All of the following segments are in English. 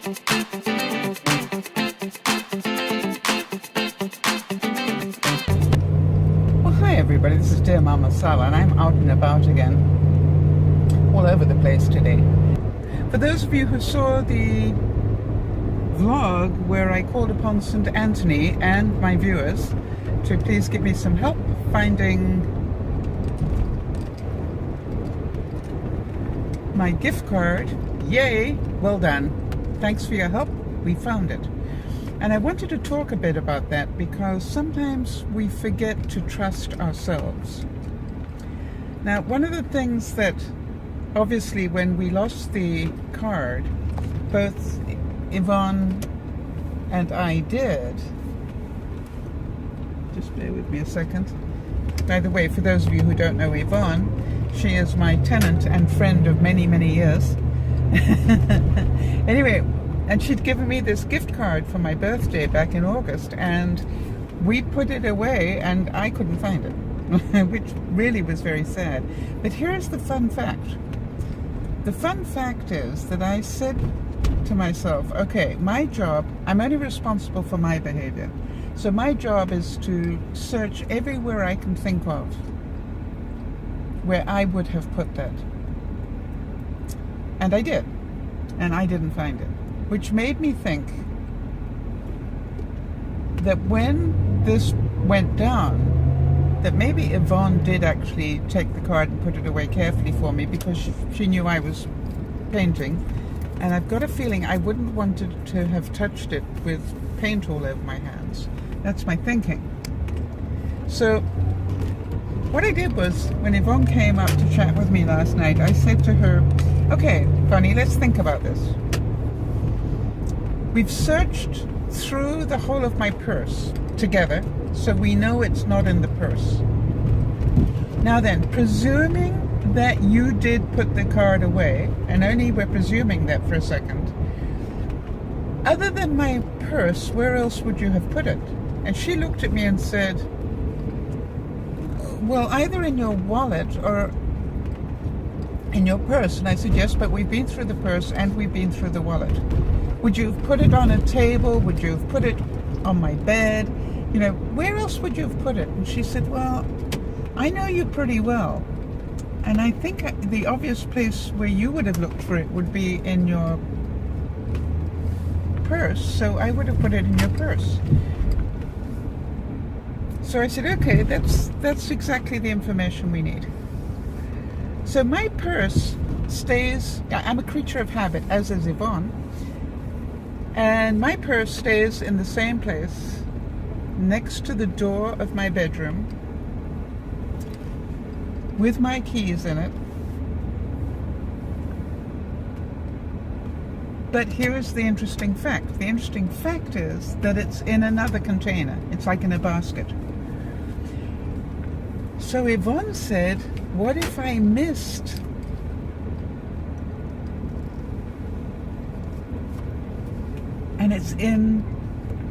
Well, hi everybody, this is DearMamaSal, and I'm out and about again, all over the place today. For those of you who saw the vlog where I called upon St. Anthony and my viewers to please give me some help finding my gift card, yay, well done. Thanks for your help, we found it. And I wanted to talk a bit about that because sometimes we forget to trust ourselves. Now, one of the things that obviously when we lost the card, both Yvonne and I did. Just bear with me a second. By the way, for those of you who don't know Yvonne, she is my tenant and friend of many, many years. Anyway, and she'd given me this gift card for my birthday back in August, and we put it away and I couldn't find it, which really was very sad. But here's the fun fact. The fun fact is that I said to myself, okay, my job, I'm only responsible for my behavior. So my job is to search everywhere I can think of where I would have put that. And I did. And I didn't find it. Which made me think that when this went down, that maybe Yvonne did actually take the card and put it away carefully for me because she knew I was painting. And I've got a feeling I wouldn't want to have touched it with paint all over my hands. That's my thinking. So what I did was, when Yvonne came up to chat with me last night, I said to her, okay, Bonnie, let's think about this. We've searched through the whole of my purse together, so we know it's not in the purse. Now then, presuming that you did put the card away, and only we're presuming that for a second, other than my purse, where else would you have put it? And she looked at me and said, well, either in your wallet or in your purse. And I said, yes, but we've been through the purse and we've been through the wallet. Would you have put it on a table? Would you have put it on my bed? You know, where else would you have put it? And she said, well, I know you pretty well. And I think the obvious place where you would have looked for it would be in your purse. So I would have put it in your purse. So I said, okay, that's exactly the information we need. So my purse stays, I'm a creature of habit, as is Yvonne. And my purse stays in the same place next to the door of my bedroom with my keys in it. But here's the interesting fact. The interesting fact is that it's in another container. It's like in a basket. So Yvonne said, what if I missed and it's in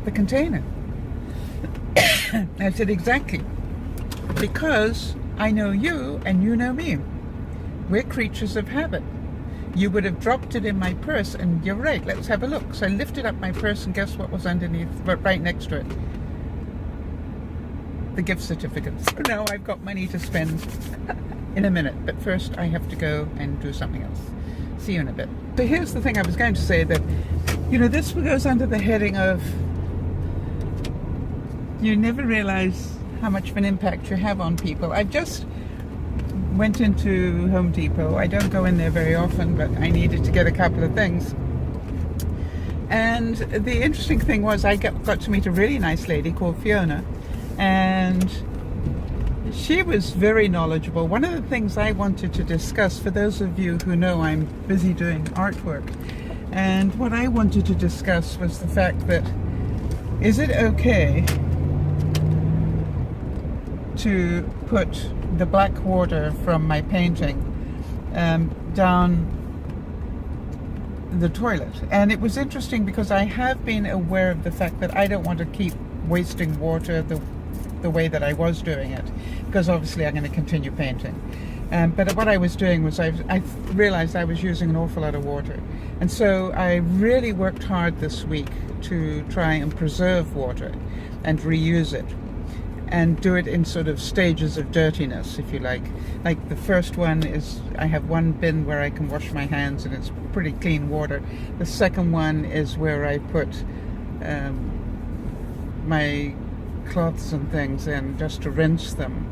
the container? I said, exactly. Because I know you and you know me. We're creatures of habit. You would have dropped it in my purse, and you're right, let's have a look. So I lifted up my purse, and guess what was underneath, right next to it? The gift certificates. So now I've got money to spend in a minute, but first I have to go and do something else. See you in a bit. So here's the thing I was going to say, that, you know, this goes under the heading of you never realize how much of an impact you have on people. I just went into Home Depot. I don't go in there very often, but I needed to get a couple of things. And the interesting thing was I got to meet a really nice lady called Fiona, and she was very knowledgeable. One of the things I wanted to discuss, for those of you who know I'm busy doing artwork, and what I wanted to discuss was the fact that, is it okay to put the black water from my painting down the toilet? And it was interesting because I have been aware of the fact that I don't want to keep wasting water the way that I was doing it, because obviously I'm going to continue painting. But what I was doing was I realized I was using an awful lot of water. And so I really worked hard this week to try and preserve water and reuse it. And do it in sort of stages of dirtiness, if you like. Like the first one is, I have one bin where I can wash my hands and it's pretty clean water. The second one is where I put my cloths and things in just to rinse them.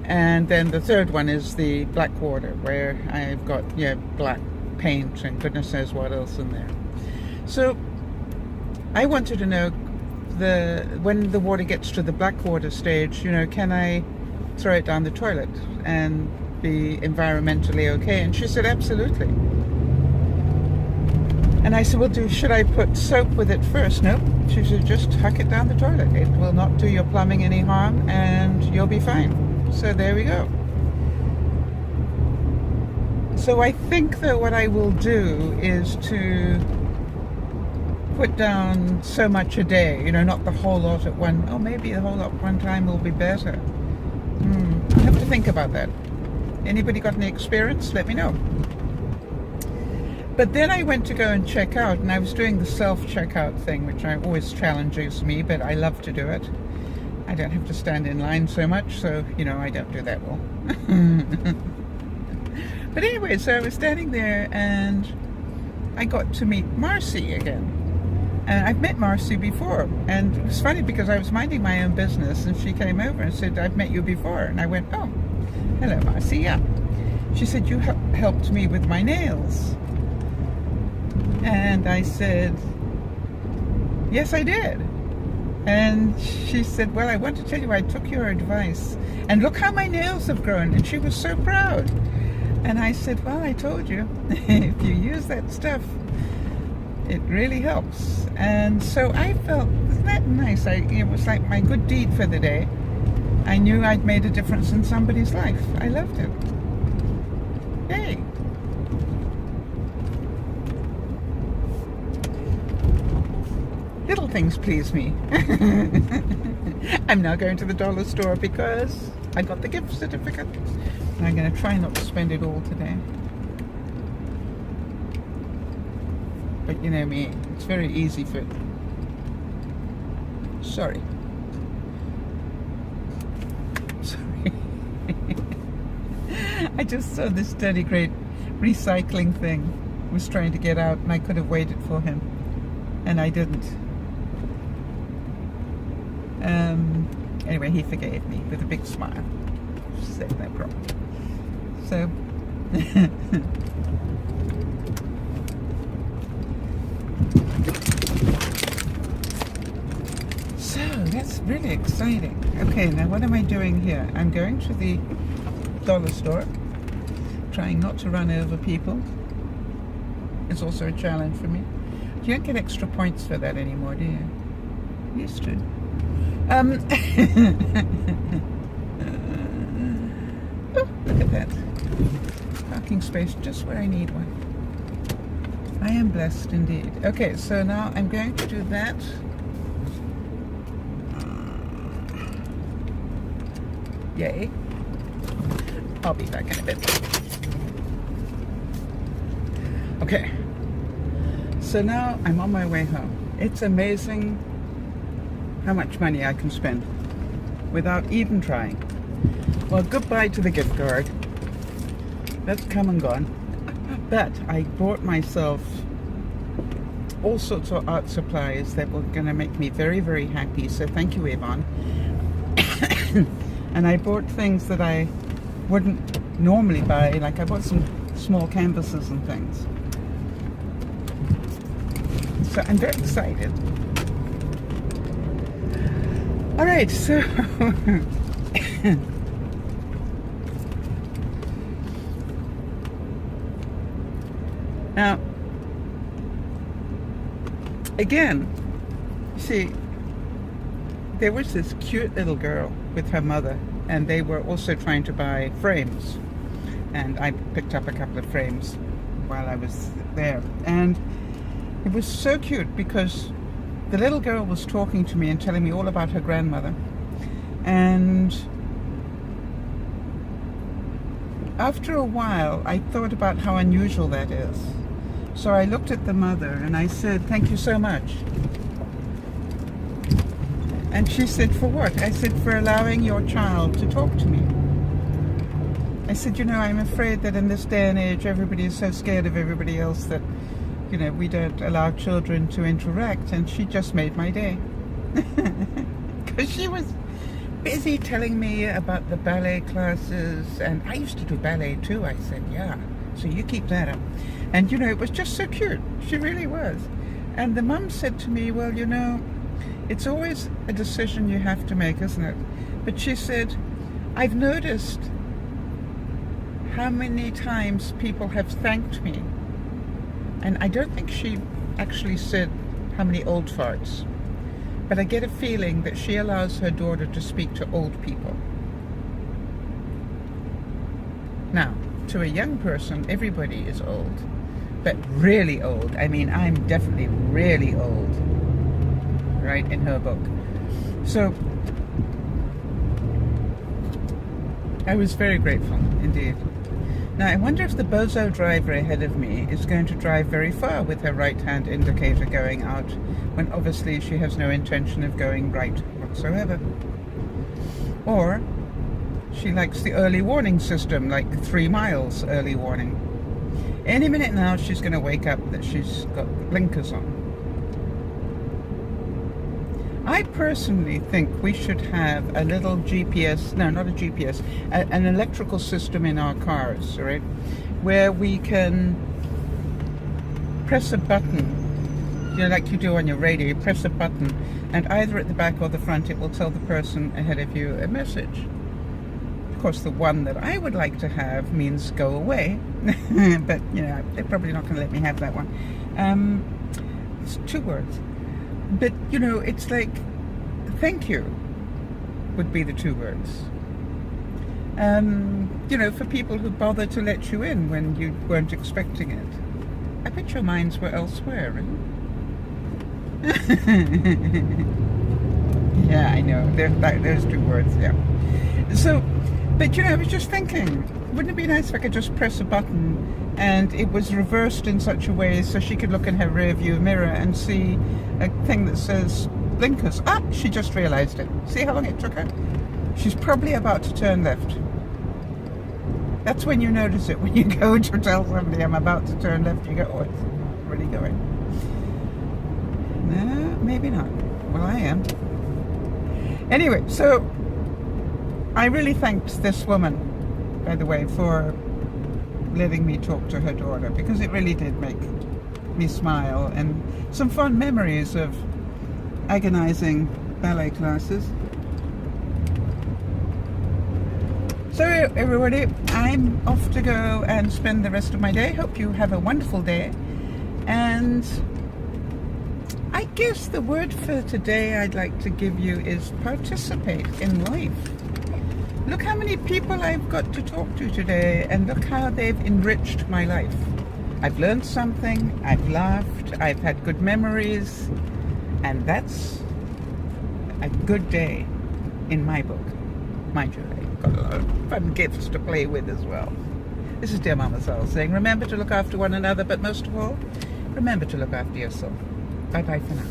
And then the third one is the black water, where I've got black paint and goodness knows what else in there. So I wanted to know, when the water gets to the black water stage, can I throw it down the toilet and be environmentally okay? And she said, absolutely. And I said, well, should I put soap with it first? Nope. She said, just huck it down the toilet. It will not do your plumbing any harm and you'll be fine. So there we go. So I think that what I will do is to put down so much a day, not the whole lot at one. Oh, maybe the whole lot at one time will be better. I have to think about that. Anybody got any experience? Let me know. But then I went to go and check out, and I was doing the self-checkout thing, which always challenges me, but I love to do it. I don't have to stand in line so much, so, I don't do that well. But anyway, so I was standing there, and I got to meet Marcy again. And I've met Marcy before, and it was funny because I was minding my own business and she came over and said, I've met you before. And I went, oh, hello Marcy, yeah. She said, you helped me with my nails. And I said, yes, I did. And she said, well, I want to tell you, I took your advice and look how my nails have grown. And she was so proud. And I said, well, I told you, if you use that stuff, it really helps. And so I felt, isn't that nice? It was like my good deed for the day. I knew I'd made a difference in somebody's life. I loved it. Hey. Little things please me. I'm now going to the dollar store because I got the gift certificate. And I'm going to try not to spend it all today. But you know me, it's very easy for... Sorry. I just saw this dirty great recycling thing was trying to get out and I could have waited for him. And I didn't. Anyway, he forgave me with a big smile. She said no problem. So... So that's really exciting. Okay, now what am I doing here? I'm going to the dollar store, trying not to run over people. It's also a challenge for me. You don't get extra points for that anymore, do you? Used to. Oh, look at that. Parking space just where I need one. I am blessed indeed. Okay, so now I'm going to do that. Yay. I'll be back in a bit. Okay. So now I'm on my way home. It's amazing how much money I can spend without even trying. Well, goodbye to the gift card. That's come and gone. But I bought myself all sorts of art supplies that were going to make me very, very happy. So thank you, Yvonne. And I bought things that I wouldn't normally buy. Like I bought some small canvases and things. So I'm very excited. All right, so now again, see, there was this cute little girl with her mother, and they were also trying to buy frames, and I picked up a couple of frames while I was there, and it was so cute because the little girl was talking to me and telling me all about her grandmother, and after a while, I thought about how unusual that is. So I looked at the mother and I said, "Thank you so much." And she said, "For what?" I said, "For allowing your child to talk to me." I said, "I'm afraid that in this day and age, everybody is so scared of everybody else that, we don't allow children to interact." And she just made my day. Because she was busy telling me about the ballet classes. And I used to do ballet too. I said, "Yeah, so you keep that up." And, it was just so cute. She really was. And the mum said to me, "Well, it's always a decision you have to make, isn't it?" But she said, "I've noticed how many times people have thanked me." And I don't think she actually said how many old farts. But I get a feeling that she allows her daughter to speak to old people. Now, to a young person, everybody is old. But really old. I mean, I'm definitely really old. Right, in her book. So, I was very grateful, indeed. Now, I wonder if the bozo driver ahead of me is going to drive very far with her right-hand indicator going out, when obviously she has no intention of going right whatsoever. Or she likes the early warning system, like 3 miles early warning. Any minute now she's going to wake up that she's got blinkers on. I personally think we should have a little GPS, no, not a GPS, an electrical system in our cars, right? Where we can press a button, like you do on your radio, you press a button, and either at the back or the front it will tell the person ahead of you a message. Of course, the one that I would like to have means "go away," but, they're probably not going to let me have that one. It's 2 words. But, it's like, "thank you" would be the 2 words. For people who bother to let you in when you weren't expecting it. I bet your minds were elsewhere, right? Yeah, I know. There's 2 words, yeah. So, but, I was just thinking, wouldn't it be nice if I could just press a button and it was reversed in such a way so she could look in her rear view mirror and see a thing that says blinkers. Ah, she just realized it. See how long it took her? She's probably about to turn left. That's when you notice it, when you go to tell somebody I'm about to turn left, you go, "Oh, it's really going." No, maybe not. Well, I am. Anyway, so I really thanked this woman, by the way, for letting me talk to her daughter, because it really did make me smile, and some fond memories of agonizing ballet classes. So everybody, I'm off to go and spend the rest of my day. Hope you have a wonderful day. And I guess the word for today I'd like to give you is participate in life. Look how many people I've got to talk to today, and look how they've enriched my life. I've learned something, I've laughed, I've had good memories, and that's a good day in my book. Mind you, I've got a lot of fun gifts to play with as well. This is DearMamaSal saying, remember to look after one another, but most of all, remember to look after yourself. Bye-bye for now.